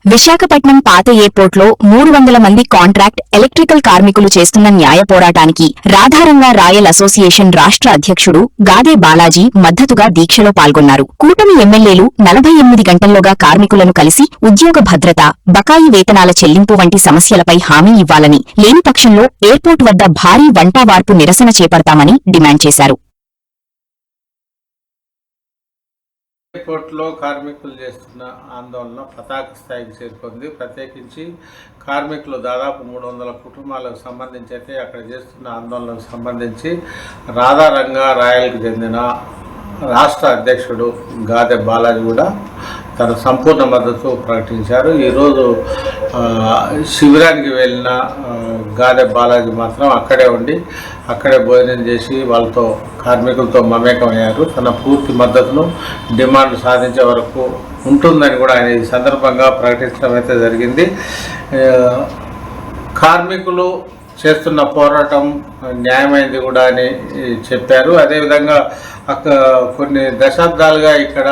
విశాఖపట్నం పాత ఎయిర్పోర్ట్లో 300 మంది కాంట్రాక్ట్ ఎలక్ట్రికల్ కార్మికులు చేస్తున్న న్యాయ పోరాటానికి రాధారంగా రాయల్ అసోసియేషన్ రాష్ట్ర అధ్యక్షుడు గాదే బాలాజీ మద్దతుగా దీక్షలో పాల్గొన్నారు. కూటమి ఎమ్మెల్యేలు 48 గంటల్లోగా కార్మికులను కలిసి ఉద్యోగ భద్రత, బకాయి వేతనాల చెల్లింపు వంటి సమస్యలపై హామీ ఇవ్వాలని, లేని పక్షంలో ఎయిర్పోర్ట్ వద్ద భారీ వంటావార్పు నిరసన చేపడతామని డిమాండ్ చేశారు. ఎయిర్పోర్ట్లో కార్మికులు చేస్తున్న ఆందోళన పతాక స్థాయికి చేరుకుంది. ప్రత్యేకించి కార్మికులు దాదాపు 300 కుటుంబాలకు సంబంధించి అయితే అక్కడ చేస్తున్న ఆందోళనకు సంబంధించి రాధారంగా రాయల్కి చెందిన రాష్ట్ర అధ్యక్షుడు గాదే బాలాజీ కూడా తన సంపూర్ణ మద్దతు ప్రకటించారు. ఈరోజు శిబిరానికి వెళ్ళిన గాదే బాలాజీ మాత్రం అక్కడే భోజనం చేసి వాళ్ళతో కార్మికులతో మమేకమయ్యారు. తన పూర్తి మద్దతును డిమాండ్ సాధించే వరకు ఉంటుందని కూడా ఆయన ఈ సందర్భంగా ప్రకటించడం అయితే జరిగింది. కార్మికులు చేస్తున్న పోరాటం న్యాయమైంది కూడా అని చెప్పారు. అదేవిధంగా కొన్ని దశాబ్దాలుగా ఇక్కడ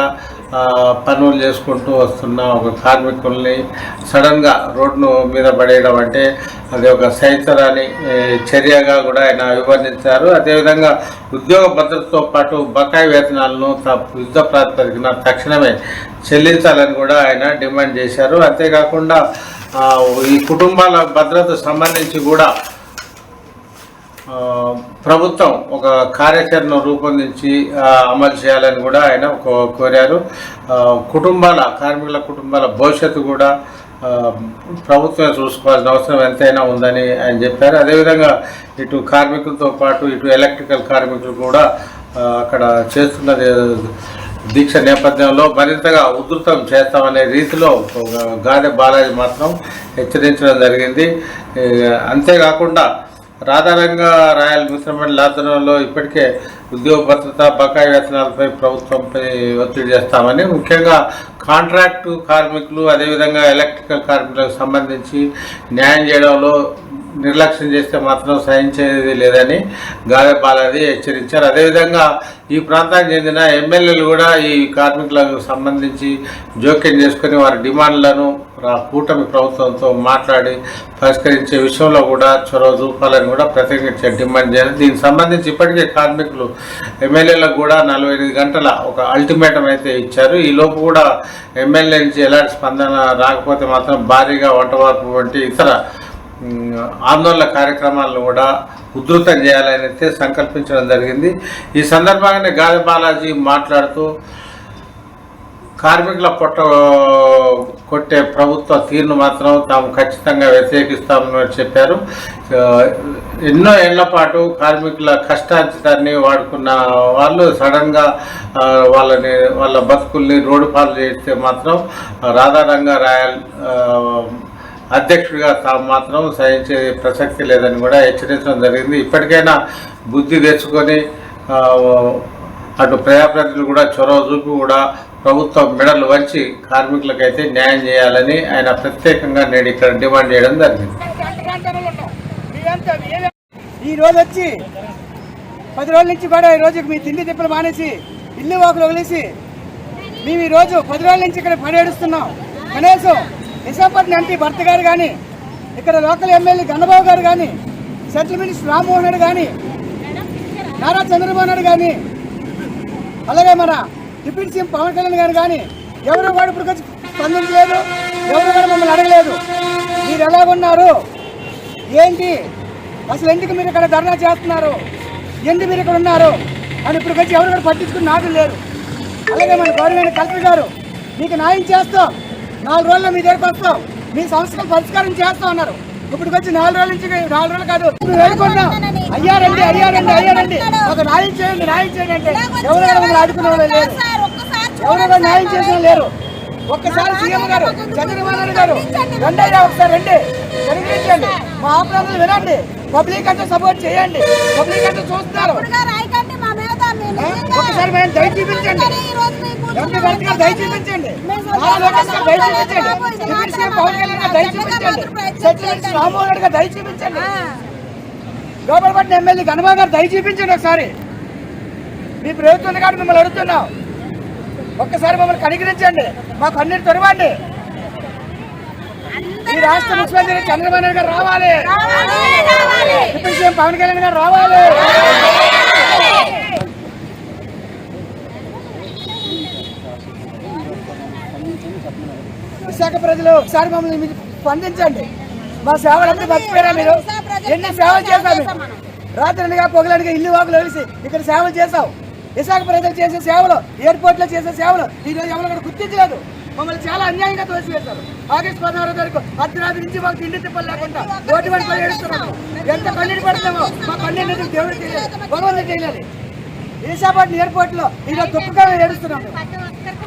పనులు చేసుకుంటూ వస్తున్న ఒక కార్మికుల్ని సడన్గా రోడ్డు మీద పడేయడం అంటే అది ఒక సైతరాని చర్యగా కూడా ఆయన వివరించారు. అదేవిధంగా ఉద్యోగ భద్రతతో పాటు బకాయి వేతనాలను యుద్ధ ప్రాతిపదికన తక్షణమే చెల్లించాలని కూడా ఆయన డిమాండ్ చేశారు. అంతేకాకుండా ఈ కుటుంబాల భద్రత సంబంధించి కూడా ప్రభుత్వం ఒక కార్యాచరణ రూపొందించి అమలు చేయాలని కూడా ఆయన కోరారు. కార్మికుల కుటుంబాల భవిష్యత్తు కూడా ప్రభుత్వమే చూసుకోవాల్సిన అవసరం ఎంతైనా ఉందని ఆయన చెప్పారు. అదేవిధంగా ఇటు కార్మికులతో పాటు ఇటు ఎలక్ట్రికల్ కార్మికులు కూడా అక్కడ చేస్తున్న దీక్ష నేపథ్యంలో మరింతగా ఉధృతం చేస్తామనే రీతిలో గాదే బాలాజీ మాత్రం హెచ్చరించడం జరిగింది. అంతేకాకుండా రాధారంగా రాయల్ మిశ్రమండలి ఆధ్వర్యంలో ఇప్పటికే ఉద్యోగ భద్రత, బకాయి వేతనాలపై ప్రభుత్వంపై ఒత్తిడి చేస్తామని, ముఖ్యంగా కాంట్రాక్టు కార్మికులు అదేవిధంగా ఎలక్ట్రికల్ కార్మికులకు సంబంధించి న్యాయం చేయడంలో నిర్లక్ష్యం చేస్తే మాత్రం సహించేది లేదని గాదే బాలాజీ హెచ్చరించారు. అదేవిధంగా ఈ ప్రాంతానికి చెందిన ఎమ్మెల్యేలు కూడా ఈ కార్మికులకు సంబంధించి జోక్యం చేసుకుని వారి డిమాండ్లను కూటమి ప్రభుత్వంతో మాట్లాడి పరిష్కరించే విషయంలో కూడా చొరవ చూపాలని కూడా ప్రత్యేకించి డిమాండ్ చేయాలి. దీనికి సంబంధించి ఇప్పటికే కార్మికులు ఎమ్మెల్యేలకు కూడా 48 గంటల ఒక అల్టిమేటం అయితే ఇచ్చారు. ఈ లోపు కూడా ఎమ్మెల్యే నుంచి ఎలాంటి స్పందన రాకపోతే మాత్రం భారీగా వంటవార్పు వంటి ఇతర ఆందోళన కార్యక్రమాలను కూడా ఉధృతం చేయాలని అయితే సంకల్పించడం జరిగింది. ఈ సందర్భంగానే గాదే బాలాజీ మాట్లాడుతూ కార్మికుల పొట్ట కొట్టే ప్రభుత్వ తీరును మాత్రం తాము ఖచ్చితంగా వ్యతిరేకిస్తామని చెప్పారు. ఎన్నో ఏళ్ల పాటు కార్మికుల కష్టార్జితాన్ని వాడుకున్న వాళ్ళు సడన్గా వాళ్ళ బతుకుల్ని రోడ్డు పాలు చేస్తే మాత్రం రాధారంగా రాయల్ అధ్యక్షుడిగా తాము మాత్రం సహించే ప్రసక్తి లేదని కూడా హెచ్చరించడం జరిగింది. ఇప్పటికైనా బుద్ధి తెచ్చుకొని అటు ప్రజాప్రతినిధులు కూడా చొరవ చూపి కూడా ప్రభుత్వం మెడలు వంచి కార్మికులకైతే న్యాయం చేయాలని ఆయన ప్రత్యేకంగా నేడు ఇక్కడ డిమాండ్ చేయడం జరిగింది. ఈ రోజు వచ్చి 10 రోజుల నుంచి కూడా ఈ రోజు మీ తిండి తిప్పలు మానేసి ఇల్లు వాకులు వదిలేసి మేము ఈ రోజు 10 రోజుల నుంచి ఇక్కడ పడేడుస్తున్నాం. కనీసం విశాఖపట్నం ఎంపీ భర్త గారు కానీ, ఇక్కడ లోకల్ ఎమ్మెల్యే గన్నబాబు గారు కానీ, సెంట్రల్ మినిస్టర్ రామ్మోహన్ రెడ్డి కానీ, నారా చంద్రబాబు నాయుడు కానీ, అలాగే మన డిప్యూటీ సీఎం పవన్ కళ్యాణ్ గారు కానీ ఎవరు కూడా ఇప్పుడు స్పందించలేదు. ఎవరు కూడా మమ్మల్ని అడగలేదు మీరు ఎలాగున్నారు, ఏంటి అసలు, ఎందుకు మీరు ఇక్కడ ధర్నా చేస్తున్నారు, ఎందుకు మీరు ఇక్కడ ఉన్నారు అని ఇప్పుడు వచ్చి ఎవరు కూడా పట్టించుకుని నాదు లేరు. అలాగే మన గవర్నమెంట్ కలెక్టర్ గారు మీకు న్యాయం చేస్తాం, 4 రోజుల్లో మీ దగ్గరకు వస్తాం, మీ సమస్యలు పరిష్కారం చేస్తాం అన్నారు. ఇప్పుడు వచ్చి 4 రోజుల నుంచి 4 రోజులు కాదు వేడుకుంటాం, అయ్యారండి ఒక న్యాయం చేయండి అంటే ఎవరు ఆడుకునే వాళ్ళు లేరు, ఎవరు న్యాయం చేసిన లేరు. ఒక్కసారి సీఎం గారు చంద్రబాబు నాయుడు గారు రెండయ్యా ఒకసారి రండి, జరిగించండి, మా ఆపరాధులు వినండి, పబ్లిక్ అంటే సపోర్ట్ చేయండి, పబ్లిక్ అంటే చూస్తున్నారు. ఒకసారి మేము దయ చూపించండి, ఎంపీ భర్త గారు దయ చూపించండి, దయ చూపించండి, డిప్యూటీ సీఎం పవన్ కళ్యాణ్ గారు దయ చూపించండి, సెక్రటరీ రామ్మోహన్ రెడ్డి గారు దయ చూపించండి, గోపాలపట్నం ఎమ్మెల్యే గణబాబు గారు దయ చూపించండి. ఒకసారి మీ ప్రభుత్వం కాబట్టి మిమ్మల్ని అడుగుతున్నాం, ఒక్కసారి మమ్మల్ని కనికరించండి, మాకు అన్నిటి తొరవండి. ఈ రాష్ట్ర ముఖ్యమంత్రి చంద్రబాబు నాయుడు గారు రావాలి, డిప్యూటీ సీఎం పవన్ కళ్యాణ్ గారు రావాలి. విశాఖ ప్రజలు ఒకసారి మమ్మల్ని స్పందించండి. మా సేవలంతా మర్చిపోయారా మీరు? ఎన్ని సేవలు చేశారు? రాత్రిగా పొగలనిగా ఇల్లు వాకులు వెలిసి ఇక్కడ సేవలు చేశావు. విశాఖ ప్రజలు చేసే సేవలు, ఎయిర్పోర్ట్ లో చేసే సేవలు ఈ రోజు ఎవరు కూడా గుర్తించలేదు. మమ్మల్ని చాలా అన్యాయంగా తోసివేశారు. ఆగస్టు 16 తారీఖు అర్ధరాత్రి నుంచి మాకు తిండి తిప్పలు లేకుండా రోడ్డు వెంట ఏడుస్తున్నాము. ఎంత కన్నీటి పడుతున్నామో మా కన్నీటి దేవుడు తెలియాలి, భగవంతుడు తెలియాలి. విశాఖపట్నం ఎయిర్పోర్ట్ లో ఈరోజు దుఃఖంగా ఏడుస్తున్నాము.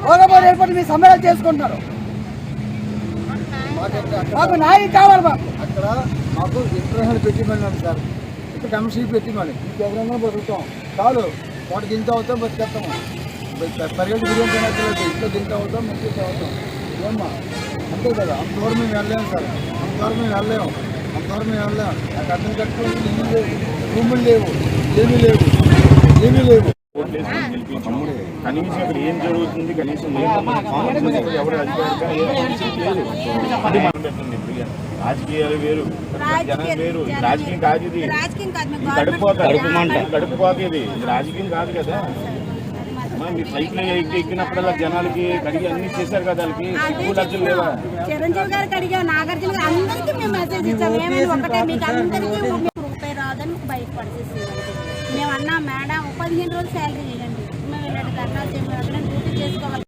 భోగపూర్ ఎయిర్పోర్ట్ మీ సమ్మేళనం చేసుకుంటున్నారు. మాకు న్యాయం కావాలి. మాకు అక్కడ మాకు ఇంటర్నేషనల్ పెట్టిమన్నాడు సార్, ఇక్కడ కమిషన్ పెట్టిమని ఎవరైనా బతుకుతాం చాలు. వాటి గింత అవుతాం బతికేస్తాము. పరిగెత్తి బిర్యానీ తినట్లేదు, ఇంట్లో గింత అవుతాం, మంచి అవుతాం. ఏమ్మా అంతే కదా, అంతవరకు మేము వెళ్ళలేము సార్, అంతవరకు మేము వెళ్ళలేము, అంతవరకు మేము వెళ్ళలేము. నాకు అర్థం కట్టుకుని ఇల్లు లేవు, రూములు లేవు, ఏమీ లేవు, ఏమీ లేవు. కనీసం ఇక్కడ ఏం జరుగుతుంది, కనీసం ఎవరు లేదు. అది మనం పెట్టండి. రాజకీయాలు వేరు, జనం వేరు. రాజకీయం కాదు ఇది, గడుపుపోతే ఇది రాజకీయం కాదు కదా. మీ సైకిల్ ఎక్కినప్పుడల్లా జనాలకి కడిగి అన్ని చేశారు కదా, వాళ్ళకి లక్షలు లేవా? చిరంజీవి గారికి అడిగాం, నాగార్జున గారు అందరికీ మేము మెసేజ్ ఇచ్చాము. ఏమైనా ఒకటే మీకు అందరికీ రూపాయి రాదని బయటపడిచేసింది. మేము అన్నా మేడం 15 రోజులు శాలరీ చేయండి, మేము ఇలాంటి ధర్నాలు చేయడం డ్యూటీ చేసుకోవాలి.